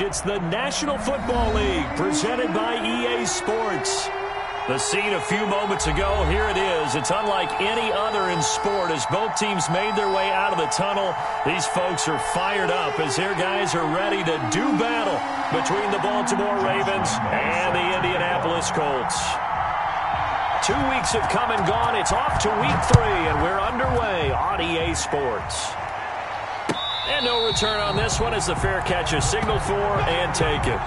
It's the National Football League presented by EA Sports. The scene a few moments ago, here it is. It's unlike any other in sport as both teams made their way out of the tunnel. These folks are fired up as their guys are ready to do battle between the Baltimore Ravens and the Indianapolis Colts. 2 weeks have come and gone. It's off to week 3, and we're underway on EA Sports. And no return on this one as the fair catch is signaled for and taken.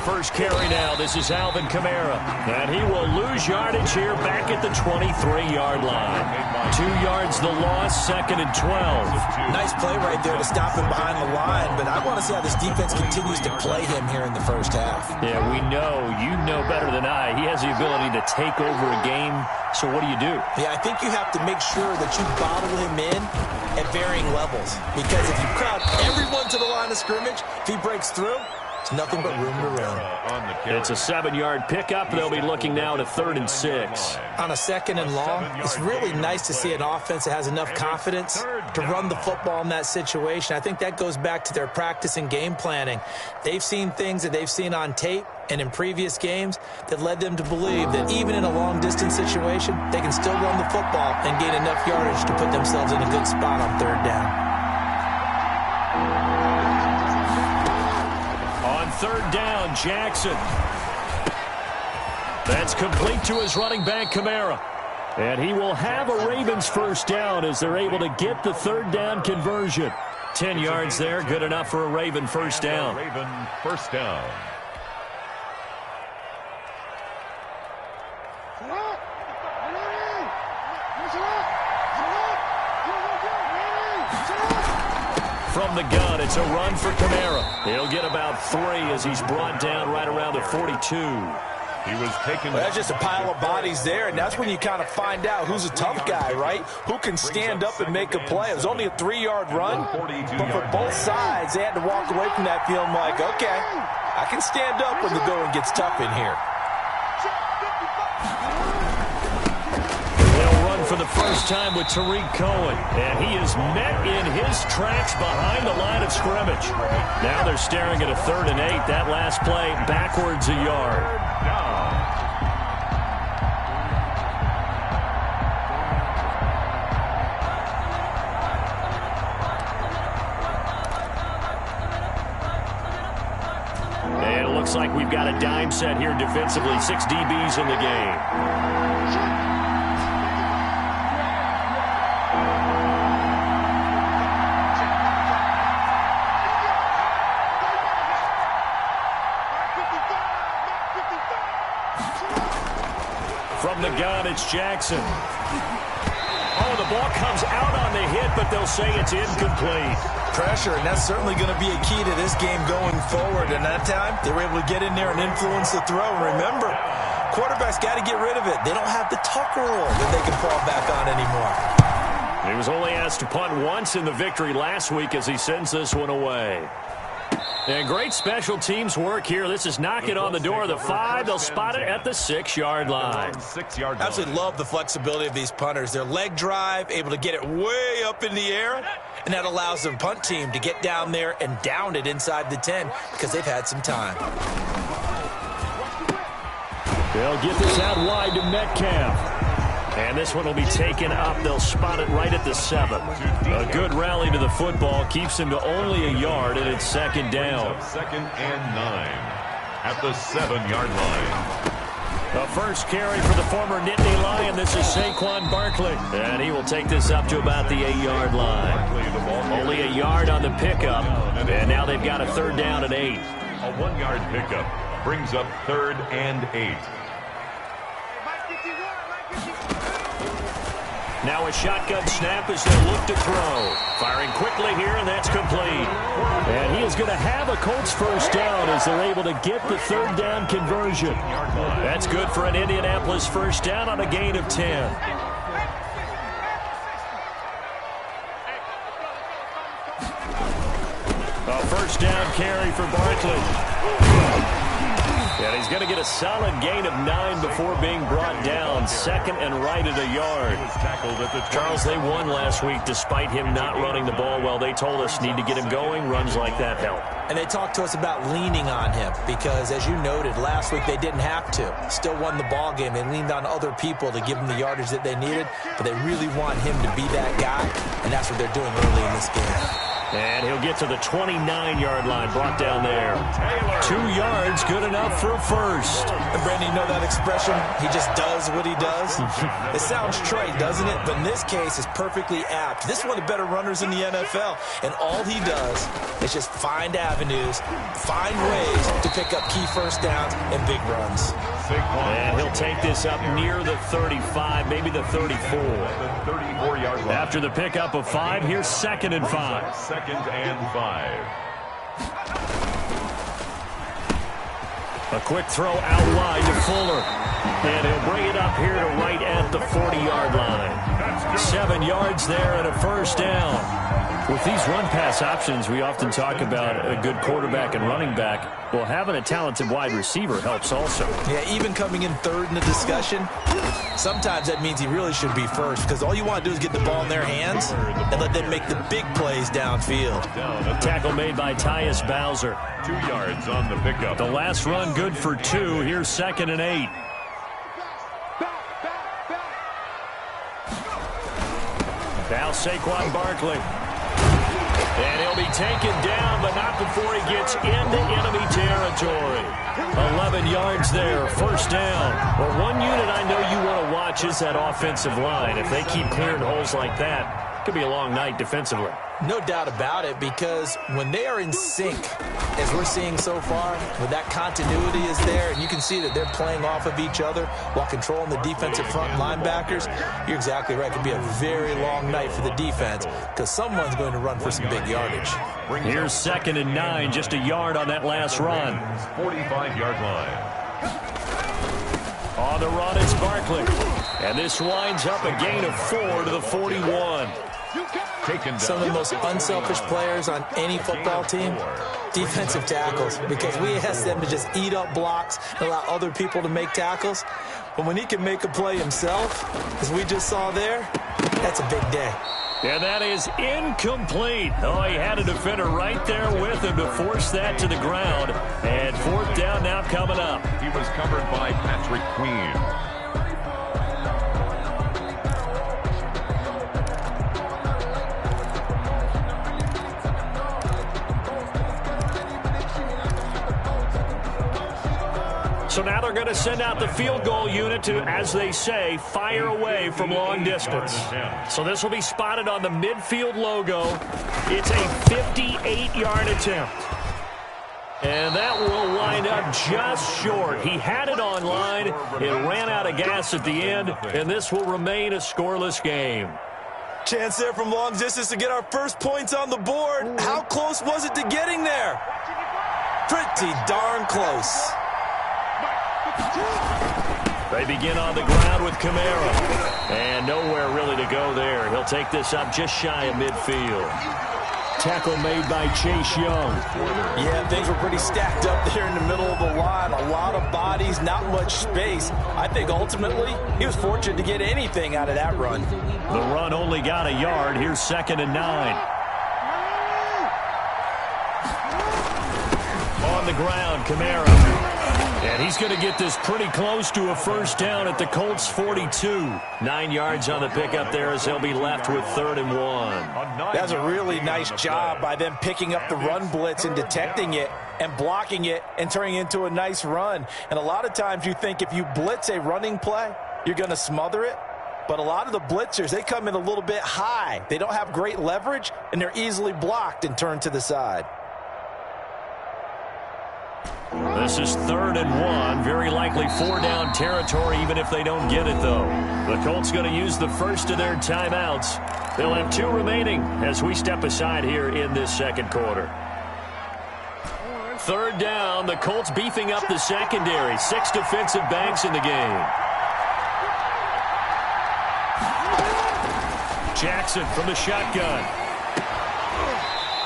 First carry now. This is Alvin Kamara. And he will lose yardage here back at the 23-yard line. 2 yards the loss, 2nd and 12. Nice play right there to stop him behind the line, but I want to see how this defense continues to play him here in the first half. Yeah, we know. You know better than I. He has the ability to take over a game, so what do you do? Yeah, I think you have to make sure that you bottle him in at varying levels, because if you crowd everyone to the line of scrimmage, if he breaks through, it's nothing but room to run. It's a 7-yard pickup. They'll be looking now at a 3rd and 6. On a 2nd and long, it's really nice to see an offense that has enough confidence to run the football in that situation. I think that goes back to their practice and game planning. They've seen things that they've seen on tape and in previous games that led them to believe that even in a long-distance situation, they can still run the football and gain enough yardage to put themselves in a good spot on 3rd down. 3rd down, Jackson. That's complete to his running back, Kamara. And he will have a Ravens first down as they're able to get the 3rd down conversion. 10 yards there, good enough for a Raven first down. Raven first down. From the gun, it's a run for Kamara. He'll get about 3 as he's brought down right around the 42. He was taken. Well, that's just a pile of bodies there, and that's when you kind of find out who's a tough guy, right? Who can stand up and make a play. It was only a 3-yard run, but for both sides, they had to walk away from that feeling like, okay, I can stand up when the going gets tough in here. For the first time with Tariq Cohen, and he is met in his tracks behind the line of scrimmage. Now they're staring at a 3rd and 8. That last play backwards a yard. And it looks like we've got a dime set here defensively. 6 DBs in the game. From the gun, it's Jackson. Oh, the ball comes out on the hit, but they'll say it's incomplete. Pressure, and that's certainly going to be a key to this game going forward. And that time, they were able to get in there and influence the throw. And remember, quarterbacks got to get rid of it. They don't have the tuck rule that they can fall back on anymore. He was only asked to punt once in the victory last week as he sends this one away. And great special teams work here. This is knocking on the door of the 5. They'll spot it at the 6-yard line. Absolutely love the flexibility of these punters. Their leg drive, able to get it way up in the air, and that allows the punt team to get down there and down it inside the 10 because they've had some time. They'll get this out wide to Metcalf. And this one will be taken up. They'll spot it right at the 7. A good rally to the football keeps him to only a yard, and it's 2nd down. 2nd and 9 at the 7-yard line. The first carry for the former Nittany Lion. This is Saquon Barkley. And he will take this up to about the 8-yard line. Only a yard on the pickup. And now they've got a 3rd down and 8. A 1-yard pickup brings up 3rd and 8. Now a shotgun snap as they look to throw. Firing quickly here, and that's complete. And he is going to have a Colts first down as they're able to get the 3rd down conversion. That's good for an Indianapolis first down on a gain of 10. A first down carry for Barkley. And he's going to get a solid gain of 9 before being brought down. Second and right at a yard. Charles, they won last week despite him not running the ball well. They told us need to get him going. Runs like that help. And they talked to us about leaning on him because, as you noted, last week they didn't have to. Still won the ball game. They leaned on other people to give them the yardage that they needed, but they really want him to be that guy, and that's what they're doing early in this game. And he'll get to the 29-yard line, brought down there. 2 yards, good enough for a first. And Brandon, you know that expression? He just does what he does? It sounds trite, doesn't it? But in this case, it's perfectly apt. This is one of the better runners in the NFL. And all he does is just find avenues, find ways to pick up key first downs and big runs. And he'll take this up near the 35, maybe the 34. After the pickup of 5, here's 2nd and 5. 2nd and 5. A quick throw out wide to Fuller. And he'll bring it up here to right at the 40-yard line. 7 yards there and a first down. With these run-pass options, we often talk about a good quarterback and running back. Well, having a talented wide receiver helps also. Yeah, even coming in third in the discussion, sometimes that means he really should be first because all you want to do is get the ball in their hands and let them make the big plays downfield. Tackle made by Tyus Bowser. 2 yards on the pickup. The last run good for 2. Here's 2nd and 8. Now Saquon Barkley. And he'll be taken down, but not before he gets into enemy territory. 11 yards there, first down. Well, one unit I know you want to watch is that offensive line. If they keep clearing holes like that, it could be a long night defensively. No doubt about it, because when they are in sync, as we're seeing so far, when that continuity is there, and you can see that they're playing off of each other while controlling the defensive front linebackers, you're exactly right. It could be a very long night for the defense because someone's going to run for some big yardage. Here's 2nd and 9, just a yard on that last run. 45-yard line. On the run, it's Barkley. And this winds up a gain of 4 to the 41. Some of the most unselfish players on any football team, defensive tackles, because we ask them to just eat up blocks and allow other people to make tackles. But when he can make a play himself, as we just saw there, that's a big day. And that is incomplete. Oh, he had a defender right there with him to force that to the ground. And 4th down now coming up. He was covered by Patrick Queen. So now they're going to send out the field goal unit to, as they say, fire away from long distance. So this will be spotted on the midfield logo. It's a 58-yard attempt. And that will wind up just short. He had it on line. It ran out of gas at the end, and this will remain a scoreless game. Chance there from long distance to get our first points on the board. How close was it to getting there? Pretty darn close. They begin on the ground with Kamara. And nowhere really to go there. He'll take this up just shy of midfield. Tackle made by Chase Young. Yeah, things were pretty stacked up there in the middle of the line. A lot of bodies, not much space. I think ultimately he was fortunate to get anything out of that run. The run only got a yard. Here's 2nd and 9. On the ground, Kamara. And he's going to get this pretty close to a first down at the Colts 42. 9 yards on the pickup there as they'll be left with 3rd and 1. That's a really nice job by them picking up the run blitz and detecting it and blocking it and turning it into a nice run. And a lot of times you think if you blitz a running play, you're going to smother it. But a lot of the blitzers, they come in a little bit high. They don't have great leverage, and they're easily blocked and turned to the side. This is 3rd and 1. Very likely 4-down territory, even if they don't get it, though. The Colts going to use the first of their timeouts. They'll have 2 remaining as we step aside here in this second quarter. 3rd down. The Colts beefing up the secondary. 6 defensive backs in the game. Jackson from the shotgun.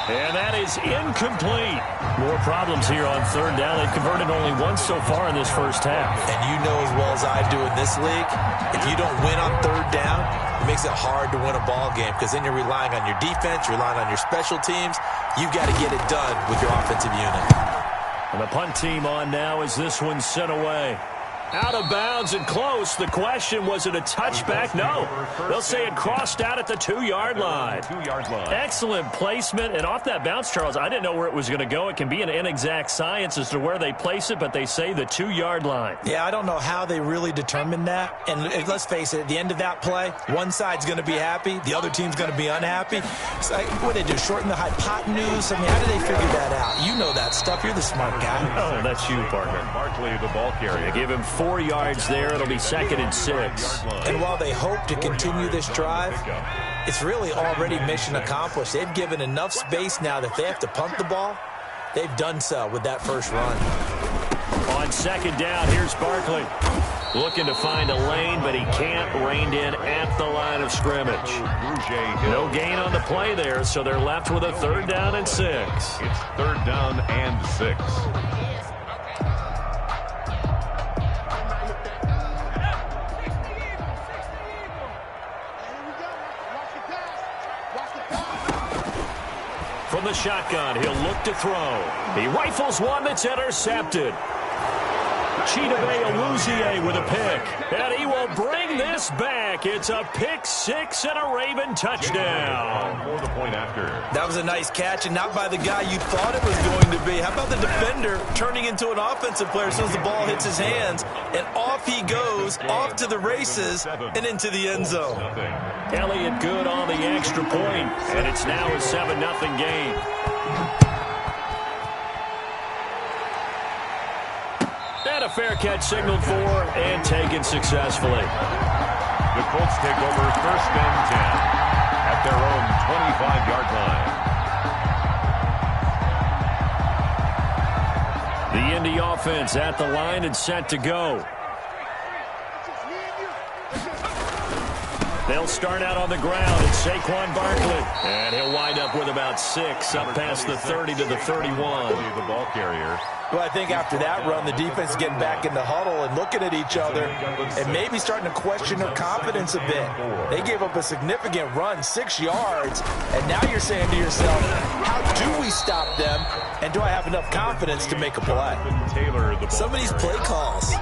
And that is incomplete. More problems here on third down. They've converted only once so far in this first half. And you know as well as I do in this league, if you don't win on third down, it makes it hard to win a ball game because then you're relying on your defense, you're relying on your special teams. You've got to get it done with your offensive unit. And the punt team on now as this one's sent away. Out of bounds and close. The question, was it a touchback? No. They'll say it crossed out at the 2-yard line. Excellent placement. And off that bounce, Charles, I didn't know where it was going to go. It can be an inexact science as to where they place it, but they say the 2-yard line. Yeah, I don't know how they really determined that. And let's face it, at the end of that play, one side's going to be happy, the other team's going to be unhappy. It's like, what do they do, shorten the hypotenuse? I mean, how do they figure that out? You know that stuff. You're the smart guy. Oh, that's you, partner. Barkley, the ball carrier. They give him 4 yards there. It'll be 2nd and 6. And while they hope to continue this drive, it's really already mission accomplished. They've given enough space now that they have to punt the ball. They've done so with that first run. On 2nd down, here's Barkley. Looking to find a lane, but he can't. Reined in at the line of scrimmage. No gain on the play there, so they're left with a 3rd down and 6. It's 3rd down and 6. From the shotgun, he'll look to throw. He rifles one that's intercepted. jdbash16's with a pick. And he will bring this back. It's a pick 6 and a Raven touchdown. For the point after. That was a nice catch, and not by the guy you thought it was going to be. How about the defender turning into an offensive player as soon as the ball hits his hands, and off he goes, off to the races, and into the end zone. Elliott good on the extra point, and it's now a 7-0 game. And a fair catch signaled for and taken successfully. The Colts take over 1st and 10 at their own 25-yard line. The Indy offense at the line and set to go. They'll start out on the ground. It's Saquon Barkley. And he'll wind up with about 6 up past the 30 to the 31. The ball carrier. Well, I think after that run, the defense is getting back in the huddle and looking at each other and maybe starting to question their confidence a bit. They gave up a significant run, 6 yards, and now you're saying to yourself, how do we stop them, and do I have enough confidence to make a play? Some of these play calls,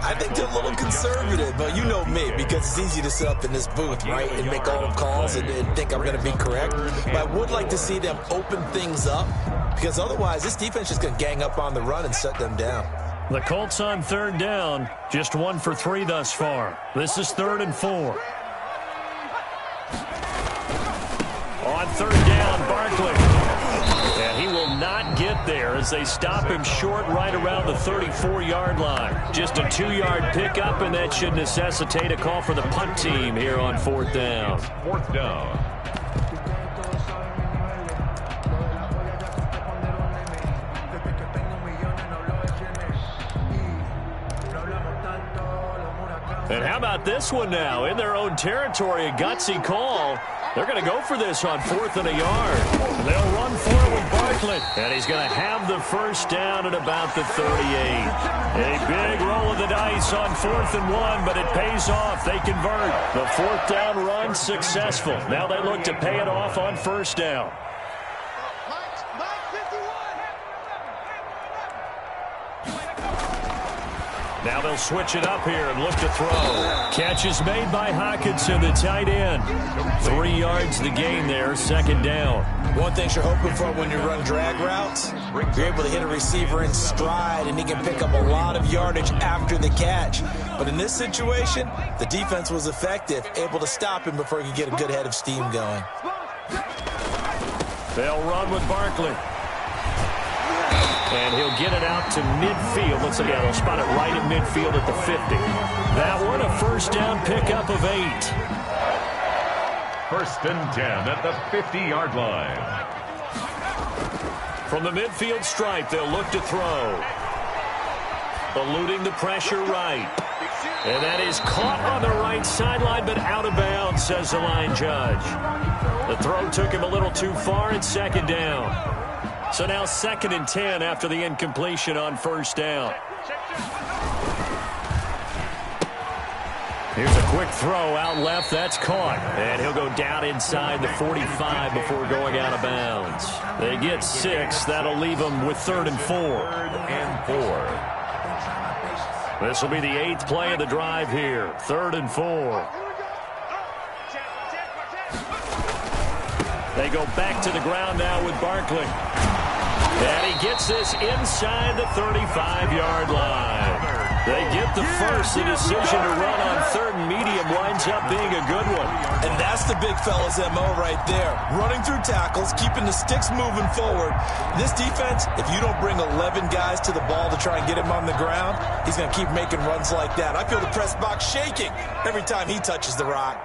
I think they're a little conservative, but you know me, because it's easy to sit up in this booth, right, and make all the calls and think I'm going to be correct. But I would like to see them open things up, because otherwise this defense is going to gang up on the run and shut them down. The Colts on 3rd down, just 1 for 3 thus far. This is 3rd and 4. On 3rd down, Barkley. And he will not get there as they stop him short right around the 34-yard line. Just a 2-yard pickup, and that should necessitate a call for the punt team here on 4th down. 4th down. And how about this one now? In their own territory, a gutsy call. They're going to go for this on 4th and a yard. They'll run for it with Barkley. And he's going to have the 1st down at about the 38. A big roll of the dice on 4th and 1, but it pays off. They convert. The 4th down run successful. Now they look to pay it off on 1st down. Now they'll switch it up here and look to throw. Catch is made by Hockenson, the tight end. 3 yards the gain there, 2nd down. One thing you're hoping for when you run drag routes, you're able to hit a receiver in stride, and he can pick up a lot of yardage after the catch. But in this situation, the defense was effective, able to stop him before he could get a good head of steam going. They'll run with Barkley. And he'll get it out to midfield. Looks like they'll spot it right at midfield at the 50. That one, a 1st down pickup of 8. 1st and 10 at the 50-yard line. From the midfield stripe, they'll look to throw. Eluding the pressure right. And that is caught on the right sideline, but out of bounds, says the line judge. The throw took him a little too far at second down. So now 2nd and 10 after the incompletion on first down. Here's a quick throw out left. That's caught. And he'll go down inside the 45 before going out of bounds. They get 6. That'll leave them with 3rd and 4. 3rd and 4. This will be the 8th play of the drive here. 3rd and 4. They go back to the ground now with Barkley. And he gets this inside the 35-yard line. They get the first. The decision to run on 3rd and medium winds up being a good one. And that's the big fella's MO right there. Running through tackles, keeping the sticks moving forward. This defense, if you don't bring 11 guys to the ball to try and get him on the ground, he's going to keep making runs like that. I feel the press box shaking every time he touches the rock.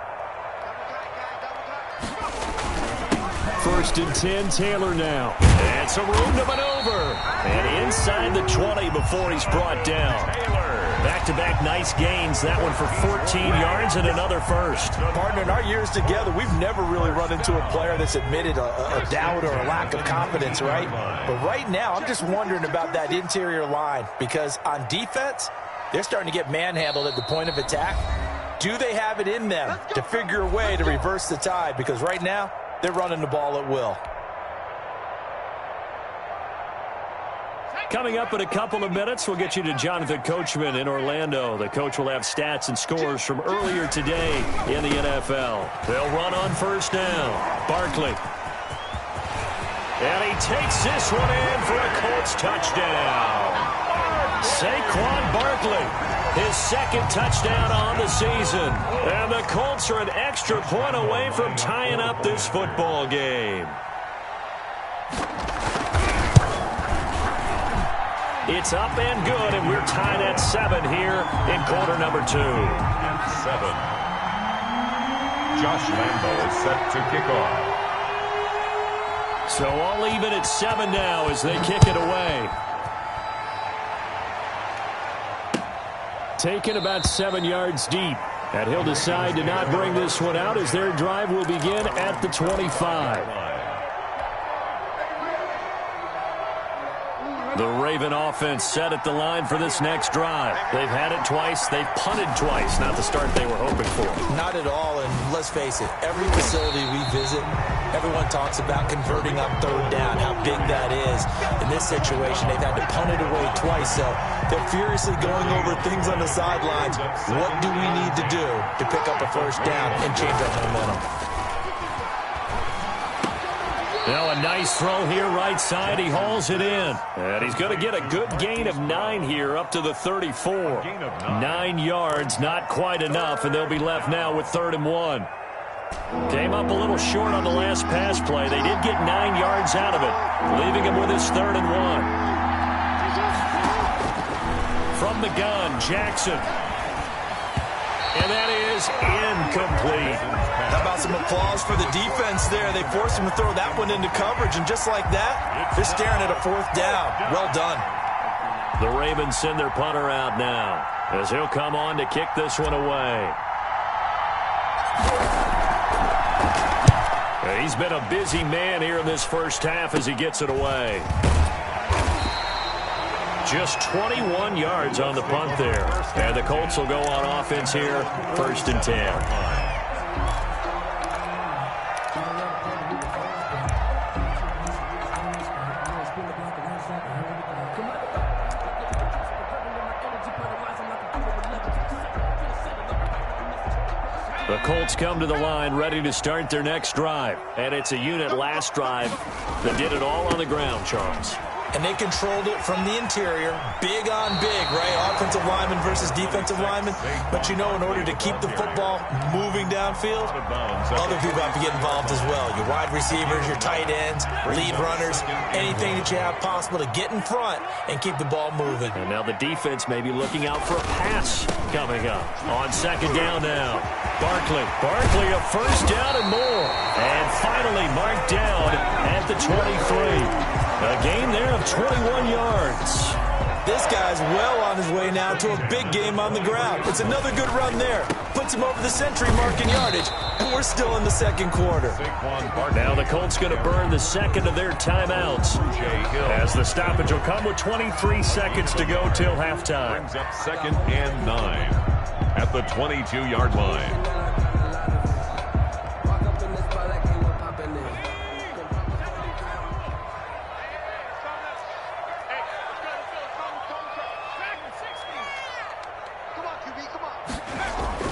1st and 10, Taylor now. And some room to maneuver. And inside the 20 before he's brought down. Back-to-back nice gains. That one for 14 yards and another first. Partner, in our years together, we've never really run into a player that's admitted a doubt or a lack of confidence, right? But right now, I'm just wondering about that interior line because on defense, they're starting to get manhandled at the point of attack. Do they have it in them to figure a way to reverse the tide? Because right now, they're running the ball at will. Coming up in a couple of minutes, we'll get you to Jonathan Coachman in Orlando. The coach will have stats and scores from earlier today in the NFL. They'll run on first down. Barkley. And he takes this one in for a Colts touchdown. Saquon Barkley, his 2nd touchdown on the season. And the Colts are an extra point away from tying up this football game. It's up and good, and we're tied at 7 here in quarter number 2. 7. Josh Lambo is set to kick off. So all even at 7 now as they kick it away. Taken about 7 yards deep. And he'll decide to not bring this one out as their drive will begin at the 25. The Raven offense set at the line for this next drive. They've had it twice. They've punted twice. Not the start they were hoping for. Not at all, and let's face it, every facility we visit, everyone talks about converting on 3rd down, how big that is. In this situation, they've had to punt it away twice, so they're furiously going over things on the sidelines. What do we need to do to pick up a first down and change our momentum? Now a nice throw here right side. He hauls it in. And he's going to get a good gain of 9 here up to the 34. 9 yards, not quite enough, and they'll be left now with 3rd and 1. Came up a little short on the last pass play. They did get 9 yards out of it, leaving him with his 3rd and 1. From the gun, Jackson. And that is incomplete. How about some applause for the defense there? They forced him to throw that one into coverage, and just like that, they're staring at a 4th down. Well done. The Ravens send their punter out now as he'll come on to kick this one away. He's been a busy man here in this first half as he gets it away. Just 21 yards on the punt there. And the Colts will go on offense here, 1st and 10. The Colts come to the line ready to start their next drive. And it's a unit last drive that did it all on the ground, Charles. And they controlled it from the interior, big on big, right? Offensive lineman versus defensive lineman. But, you know, in order to keep the football moving downfield, other people have to get involved as well. Your wide receivers, your tight ends, lead runners, anything that you have possible to get in front and keep the ball moving. And now the defense may be looking out for a pass coming up. On 2nd down now. Barkley, a first down and more. And finally marked down at the 23. A gain there of 21 yards. This guy's well on his way now to a big game on the ground. It's another good run there. Puts him over the century mark in yardage, and we're still in the second quarter. Now the Colts going to burn the second of their timeouts, as the stoppage will come with 23 seconds to go till halftime. Brings up 2nd and 9 at the 22-yard line.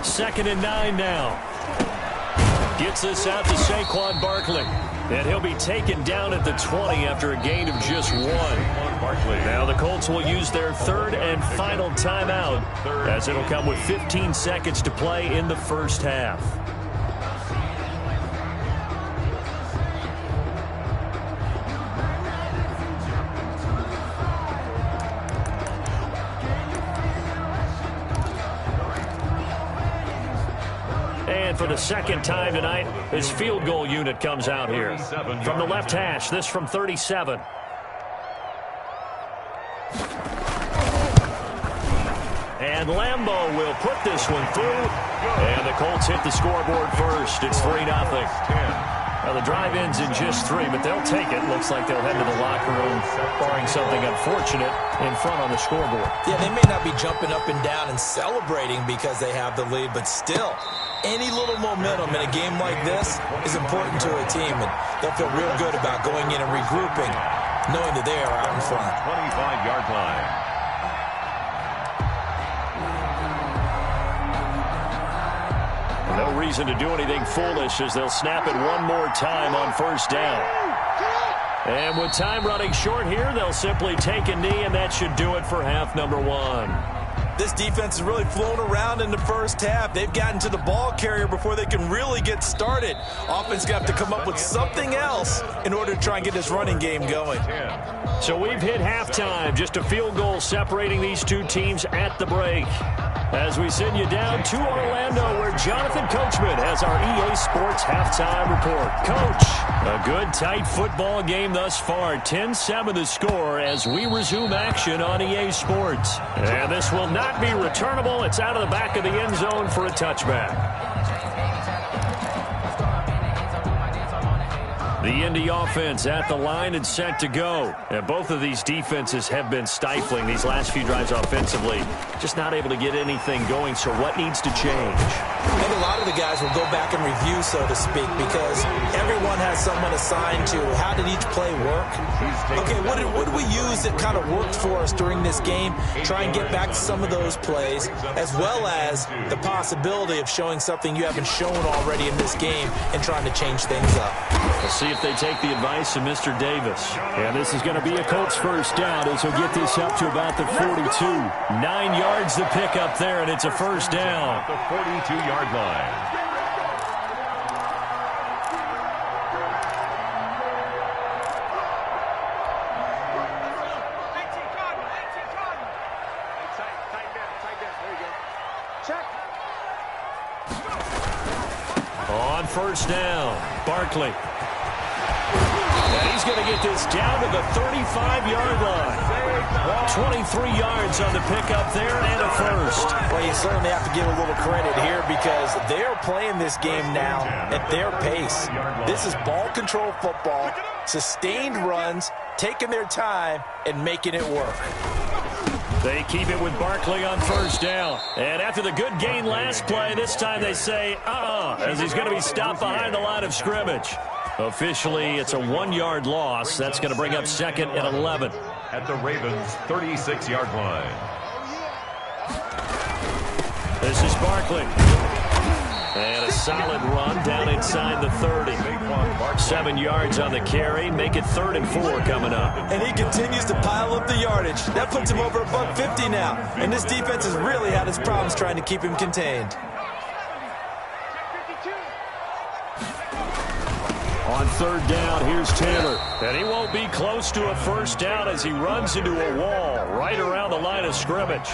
Second and 9 now. Gets this out to Saquon Barkley. And he'll be taken down at the 20 after a gain of just 1. Now the Colts will use their third and final timeout, as it'll come with 15 seconds to play in the first half. And for the second time tonight, his field goal unit comes out here. From the left hash, this from 37. And Lambeau will put this one through. And the Colts hit the scoreboard first. It's 3-0. Well, the drive ends in just 3, but they'll take it. Looks like they'll head to the locker room, barring something unfortunate, in front on the scoreboard. Yeah, they may not be jumping up and down and celebrating because they have the lead, but still, any little momentum in a game like this is important to a team, and they'll feel real good about going in and regrouping, knowing that they are out in front. 25-yard line. No reason to do anything foolish as they'll snap it one more time on first down. And with time running short here, they'll simply take a knee, and that should do it for half number 1. This defense has really flown around in the first half. They've gotten to the ball carrier before they can really get started. Offense got to come up with something else in order to try and get this running game going. So we've hit halftime. Just a field goal separating these two teams at the break. As we send you down to Orlando, where Jonathan Coachman has our EA Sports halftime report. Coach, a good, tight football game thus far. 10-7 the score as we resume action on EA Sports. And this will not be returnable. It's out of the back of the end zone for a touchback. The Indy offense at the line and set to go. And both of these defenses have been stifling these last few drives offensively. Just not able to get anything going, so what needs to change? I think a lot of the guys will go back and review, so to speak, because everyone has someone assigned to how did each play work. Okay, what did we use that kind of worked for us during this game? Try and get back to some of those plays, as well as the possibility of showing something you haven't shown already in this game and trying to change things up. We'll see if they take the advice of Mr. Davis. And this is going to be a Colts first down as he'll get this up to about the 42. 9 yards the pick up there, and it's a first down. The 42-yard line. On first down, Barkley. And he's going to get this down to the 35-yard line. 23 yards on the pickup there and a first. Well, you certainly have to give a little credit here because they're playing this game now at their pace. This is ball control football, sustained runs, taking their time, and making it work. They keep it with Barkley on first down. And after the good gain last play, this time they say, as he's going to be stopped behind the line of scrimmage. Officially, it's a 1-yard loss. That's going to bring up second and 11. At the Ravens' 36-yard line. This is Barkley. And a solid run down inside the 30. 7 yards on the carry. Make it 3rd and 4 coming up. And he continues to pile up the yardage. That puts him over above 50 now. And this defense has really had its problems trying to keep him contained. On third down, here's Taylor. And he won't be close to a first down as he runs into a wall right around the line of scrimmage.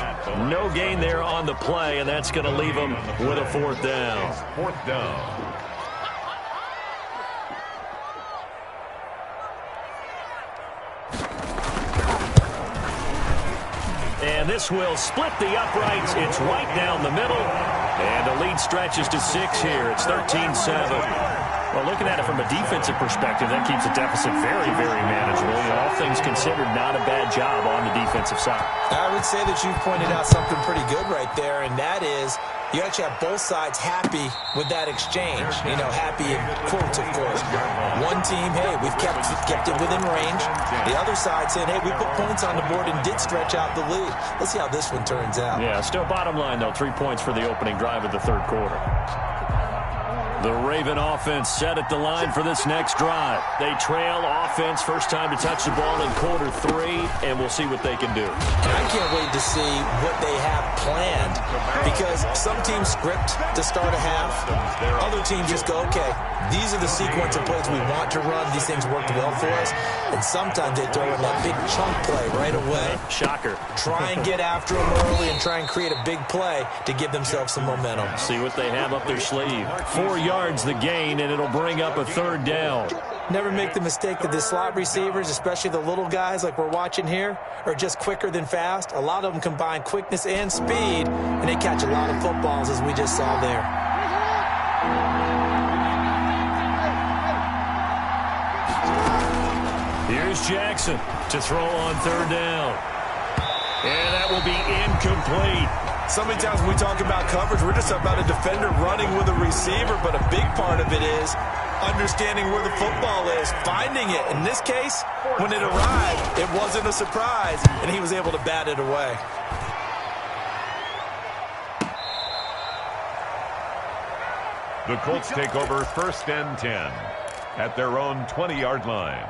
No gain there on the play, and that's going to leave him with a 4th down. 4th down. And this will split the uprights. It's right down the middle. And the lead stretches to 6 here. It's 13-7. Well, looking at it from a defensive perspective, that keeps the deficit very, very manageable. All things considered, not a bad job on the defensive side. I would say that you've pointed out something pretty good right there, and that is you actually have both sides happy with that exchange. Happy in quotes, of course. One team, hey, we've kept it within range. The other side saying, hey, we put points on the board and did stretch out the lead. Let's see how this one turns out. Yeah, still bottom line, though, 3 points for the opening drive of the third quarter. The Raven offense set at the line for this next drive. They trail offense, first time to touch the ball in quarter 3, and we'll see what they can do. And I can't wait to see what they have planned, because some teams script to start a half. Other teams just go, okay, these are the sequence of plays we want to run. These things worked well for us. And sometimes they throw in that big chunk play right away. Shocker. Try and get after them early and try and create a big play to give themselves some momentum. See what they have up their sleeve. 4 yards the gain, and it'll bring up a third down. Never make the mistake that the slot receivers, especially the little guys like we're watching here, are just quicker than fast. A lot of them combine quickness and speed, and they catch a lot of footballs, as we just saw there. Here's Jackson to throw on third down. And that will be incomplete. So many times when we talk about coverage, we're just about a defender running with a receiver, but a big part of it is understanding where the football is, finding it. In this case, when it arrived, it wasn't a surprise, and he was able to bat it away. The Colts take over 1st and 10 at their own 20-yard line.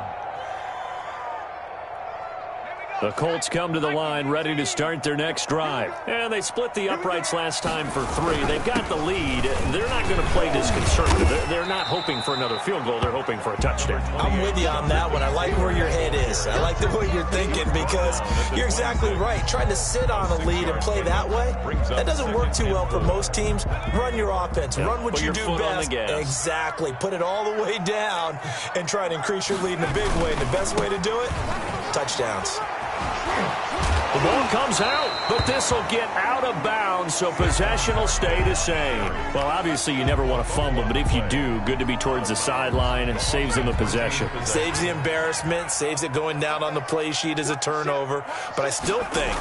The Colts come to the line ready to start their next drive. And they split the uprights last time for 3. They've got the lead. They're not going to play this conservative. They're not hoping for another field goal. They're hoping for a touchdown. I'm with you on that one. I like where your head is. I like the way you're thinking, because you're exactly right. Trying to sit on a lead and play that way, that doesn't work too well for most teams. Run your offense. Run what you do best. Exactly. Put it all the way down and try to increase your lead in a big way. And the best way to do it, touchdowns. The ball comes out, but this will get out of bounds, so possession will stay the same. Well, obviously you never want to fumble, but if you do, good to be towards the sideline. It saves them the possession. Saves the embarrassment, saves it going down on the play sheet as a turnover. But I still think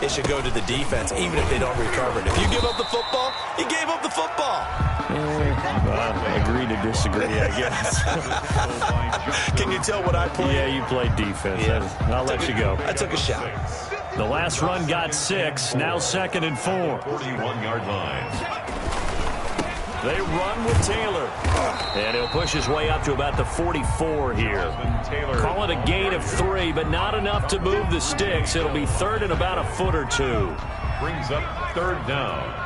it should go to the defense, even if they don't recover it. If you give up the football, you gave up the football. Agree to disagree, I guess. Can you tell what I played? Yeah, you played defense. Yeah. I'll let you go. I took a shot. The last run got 6. Now 2nd and 4. 41-yard line. They run with Taylor. And he'll push his way up to about the 44 here. Call it a gain of 3, but not enough to move the sticks. It'll be 3rd and about a foot or 2. Brings up 3rd down.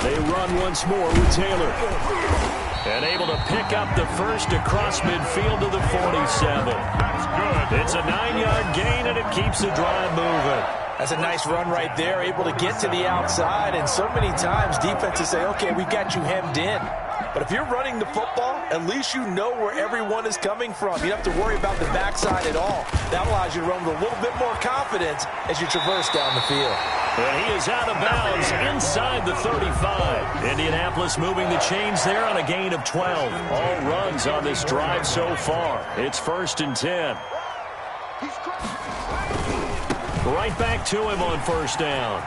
They run once more with Taylor. And able to pick up the first across midfield to the 47. That's good. It's a 9-yard gain, and it keeps the drive moving. That's a nice run right there, able to get to the outside. And so many times defenses say, okay, we've got you hemmed in. But if you're running the football, at least you know where everyone is coming from. You don't have to worry about the backside at all. That allows you to run with a little bit more confidence as you traverse down the field. And he is out of bounds inside the 35. Indianapolis moving the chains there on a gain of 12. All runs on this drive so far. It's 1st and 10. Right back to him on 1st down.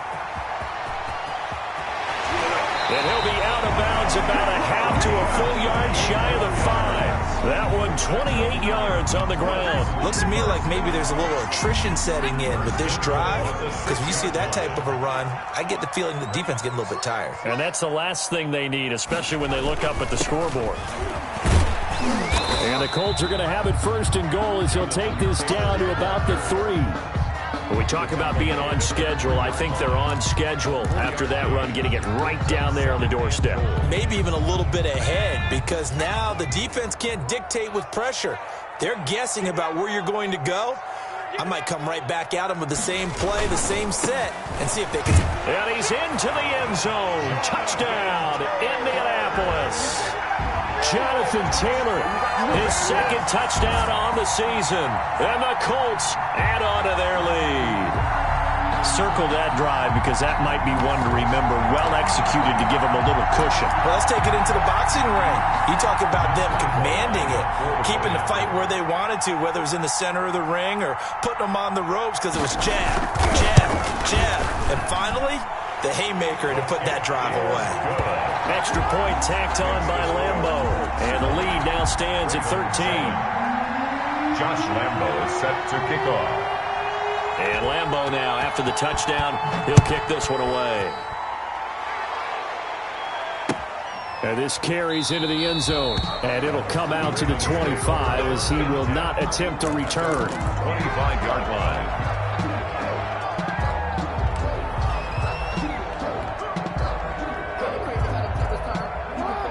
And he'll be out of bounds about a half to a full yard shy of the 5. That one 28 yards on the ground. Looks to me like maybe there's a little attrition setting in with this drive, because when you see that type of a run, I get the feeling the defense getting a little bit tired. And that's the last thing they need, especially when they look up at the scoreboard. And the Colts are going to have it 1st and goal as he'll take this down to about the 3. When we talk about being on schedule, I think they're on schedule after that run, getting it right down there on the doorstep. Maybe even a little bit ahead, because now the defense can't dictate with pressure. They're guessing about where you're going to go. I might come right back at them with the same play, the same set, and see if they can. And he's into the end zone. Touchdown, Indianapolis. Jonathan Taylor, his second touchdown on the season. And the Colts add on to their lead. Circle that drive because that might be one to remember. Well executed to give them a little cushion. Well, let's take it into the boxing ring. You talk about them commanding it, keeping the fight where they wanted to, whether it was in the center of the ring or putting them on the ropes because it was jab, jab, jab. And finally, the haymaker to put that drive away. Extra point tacked on by Lambo. And the lead now stands at 13. Josh Lambo is set to kick off. And Lambo now, after the touchdown, he'll kick this one away. And this carries into the end zone. And it'll come out to the 25 as he will not attempt a return. 25-yard line.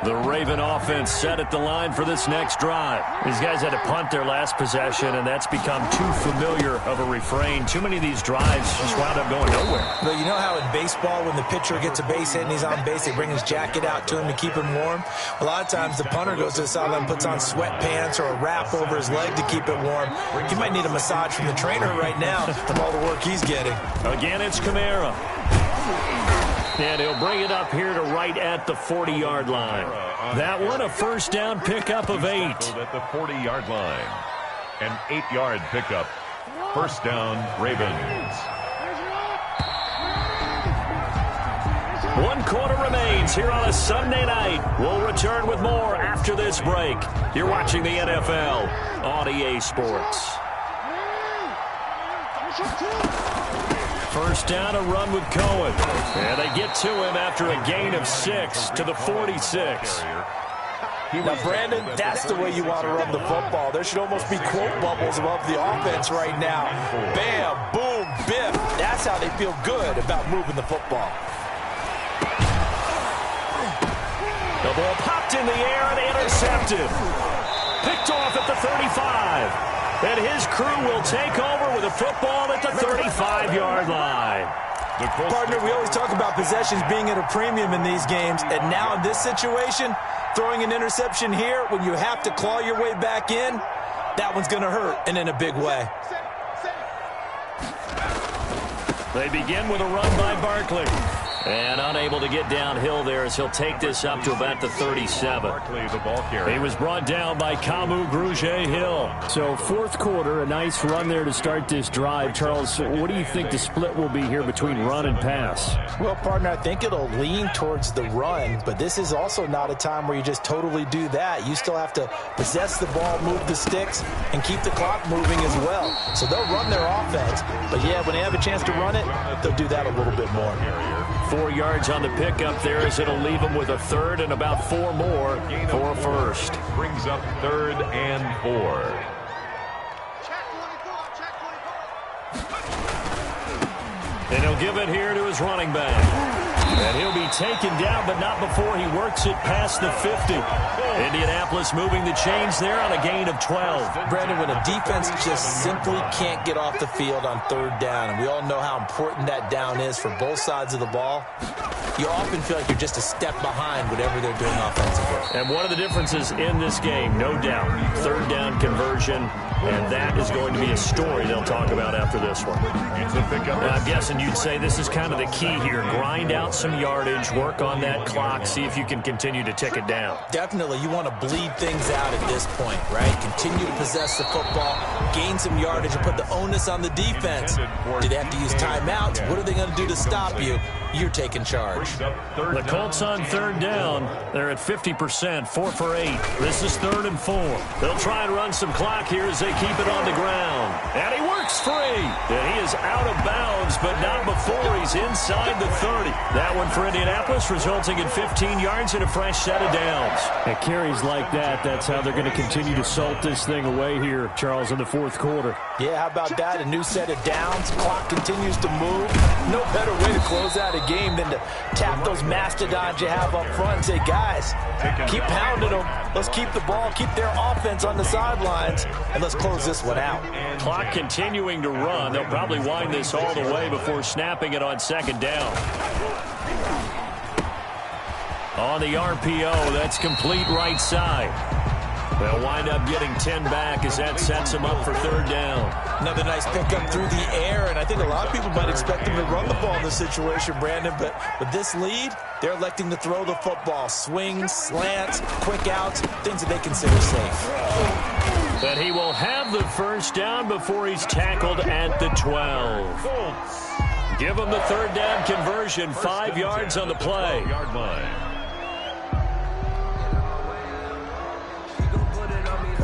The Raven offense set at the line for this next drive. These guys had to punt their last possession, and that's become too familiar of a refrain. Too many of these drives just wound up going nowhere. But you know how in baseball, when the pitcher gets a base hit and he's on base, they bring his jacket out to him to keep him warm? A lot of times the punter goes to the sideline, puts on sweatpants or a wrap over his leg to keep it warm. He might need a massage from the trainer right now from all the work he's getting. Again, it's Kamara. And he'll bring it up here to right at the 40-yard line. That one, a first down pickup of 8. At the 40-yard line. An 8-yard pickup. First down, Ravens. 1 quarter remains here on a Sunday night. We'll return with more after this break. You're watching the NFL on EA Sports. First down, a run with Cohen. And they get to him after a gain of 6 to the 46. Now, Brandon, that's the way you want to run the football. There should almost be quote bubbles above the offense right now. Bam, boom, biff. That's how they feel good about moving the football. The ball popped in the air and intercepted. Picked off at the 35. And his crew will take over with a football at the 35-yard line. Partner, we always talk about possessions being at a premium in these games. And now in this situation, throwing an interception here when you have to claw your way back in, that one's going to hurt, and in a big way. They begin with a run by Barkley. And unable to get downhill there as he'll take this up to about the 37. Barkley, the ball carrier. He was brought down by Kamu Grugier-Hill. So fourth quarter, a nice run there to start this drive. Charles, what do you think the split will be here between run and pass? Well, partner, I think it'll lean towards the run, but this is also not a time where you just totally do that. You still have to possess the ball, move the sticks, and keep the clock moving as well. So they'll run their offense, but yeah, when they have a chance to run it, they'll do that a little bit more. 4 yards on the pickup there as it'll leave them with a third and about 4 more for a first. Brings up 3rd and 4. And he'll give it here to his running back. And he'll be taken down, but not before he works it past the 50. Indianapolis moving the chains there on a gain of 12. Brandon, when a defense just simply can't get off the field on 3rd down, and we all know how important that down is for both sides of the ball, you often feel like you're just a step behind whatever they're doing offensively. And one of the differences in this game, no doubt, 3rd down conversion, and that is going to be a story they'll talk about after this one. It's a pickup. I'm guessing you'd say this is kind of the key here. Grind out some yardage, work on that clock, see if you can continue to tick it down. Definitely, you want to bleed things out at this point, right? Continue to possess the football, gain some yardage, and put the onus on the defense. Do they have to use timeouts? What are they going to do to stop you? You're taking charge. The Colts on 3rd down. They're at 50%, 4 for 8. This is 3rd and 4. They'll try and run some clock here as they keep it on the ground. And he works free. And he is out of bounds, but not before he's inside the 30. That one for Indianapolis, resulting in 15 yards and a fresh set of downs. At carries like that, that's how they're going to continue to salt this thing away here, Charles, in the 4th quarter. Yeah, how about that? A new set of downs. Clock continues to move. No better way to close out a game than to tap those mastodons you have up front and say, guys, keep pounding them. Let's keep the ball, keep their offense on the sidelines, and let's close this one out. Clock continuing to run. They'll probably wind this all the way before snapping it on 2nd down. On the RPO, that's complete right side. They'll wind up getting 10 back as that sets them up for third down. Another nice pickup through the air, and I think a lot of people might expect them to run the ball in this situation, Brandon, but with this lead, they're electing to throw the football. Swings, slants, quick outs, things that they consider safe. But he will have the first down before he's tackled at the 12. Give him the third down conversion, 5 yards on the play.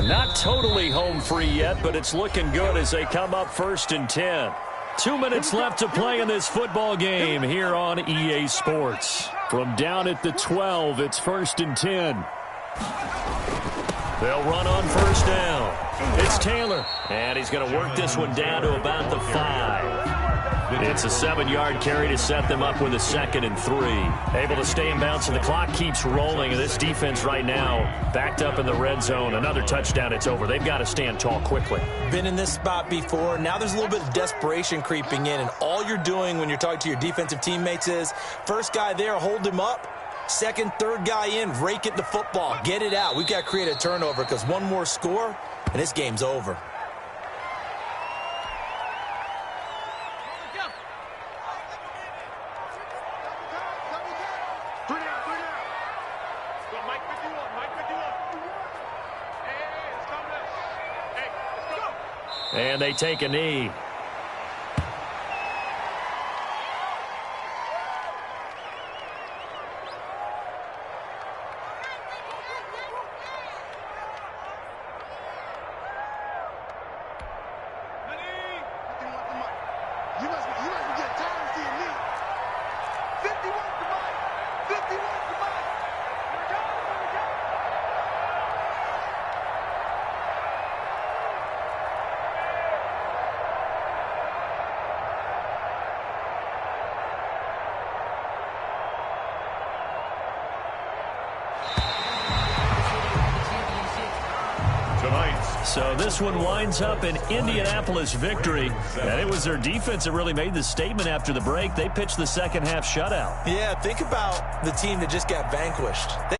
Not totally home free yet, but it's looking good as they come up 1st and 10. 2 minutes left to play in this football game here on EA Sports. From down at the 12, it's 1st and 10. They'll run on first down. It's Taylor, and he's going to work this one down to about the 5. It's a 7-yard carry to set them up with a 2nd and 3. Able to stay in bounds, and the clock keeps rolling. And this defense right now backed up in the red zone. Another touchdown, it's over. They've got to stand tall quickly. Been in this spot before. Now there's a little bit of desperation creeping in, and all you're doing when you're talking to your defensive teammates is first guy there, hold him up. Second, third guy in, rake it the football. Get it out. We've got to create a turnover because one more score, and this game's over. And they take a knee. So this one winds up an Indianapolis victory, and it was their defense that really made the statement after the break. They pitched the second half shutout. Yeah, think about the team that just got vanquished. They